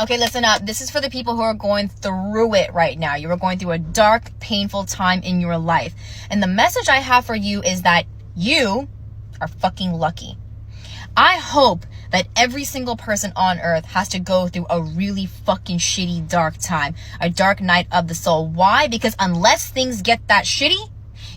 Okay, listen up. This is for the people who are going through it right now. You are going through a dark, painful time in your life. And the message I have for you is that you are fucking lucky. I hope that every single person on earth has to go through a really fucking shitty dark time, a dark night of the soul. Why? Because unless things get that shitty,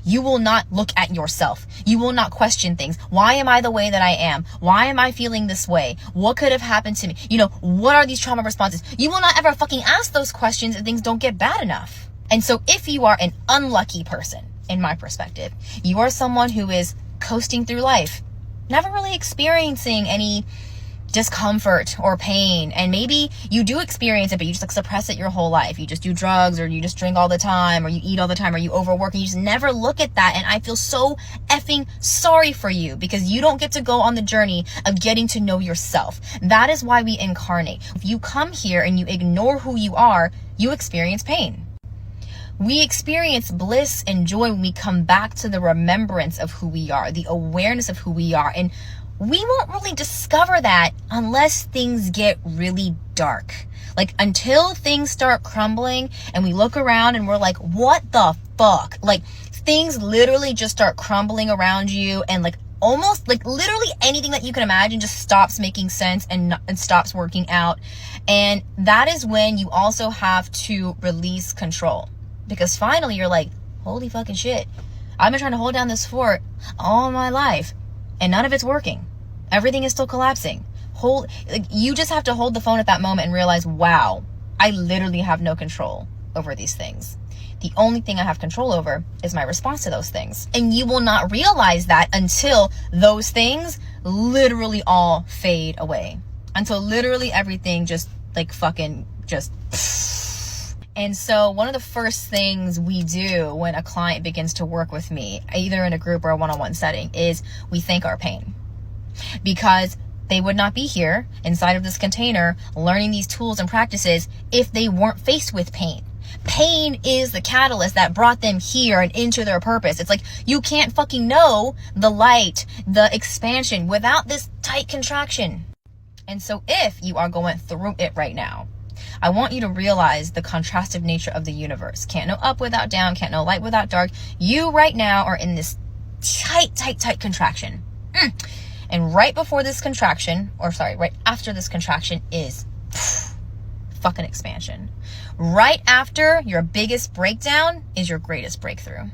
you will not look at yourself. You will not question things. Why am I the way that I am? Why am I feeling this way? What could have happened to me? What are these trauma responses? You will not ever fucking ask those questions if things don't get bad enough. And so if you are an unlucky person, in my perspective, you are someone who is coasting through life, never really experiencing any discomfort or pain, and maybe you do experience it, but you just suppress it your whole life. You just do drugs, or you just drink all the time, or you eat all the time, or you overwork, and you just never look at that. And I feel so effing sorry for you, because you don't get to go on the journey of getting to know yourself. That is why we incarnate. If you come here and you ignore who you are, you experience pain. We experience bliss and joy when we come back to the remembrance of who we are, the awareness of who we are. And we won't really discover that unless things get really dark. Like, until things start crumbling and we look around and we're like, what the fuck? Like, things literally just start crumbling around you, and like almost like literally anything that you can imagine just stops making sense and stops working out. And that is when you also have to release control, because finally you're like, holy fucking shit, I've been trying to hold down this fort all my life and none of it's working. Everything is still collapsing. You just have to hold the phone at that moment and realize, wow, I literally have no control over these things. The only thing I have control over is my response to those things. And you will not realize that until those things literally all fade away. Until literally everything just like fucking just. And so one of the first things we do when a client begins to work with me, either in a group or a one-on-one setting, is we thank our pain. Because they would not be here inside of this container learning these tools and practices if they weren't faced with pain. Pain is the catalyst that brought them here and into their purpose. It's like, you can't fucking know the light, the expansion without this tight contraction. And so if you are going through it right now, I want you to realize the contrastive nature of the universe. Can't know up without down, can't know light without dark. You right now are in this tight contraction. And right before this contraction, right after this contraction is fucking expansion. Right after your biggest breakdown is your greatest breakthrough.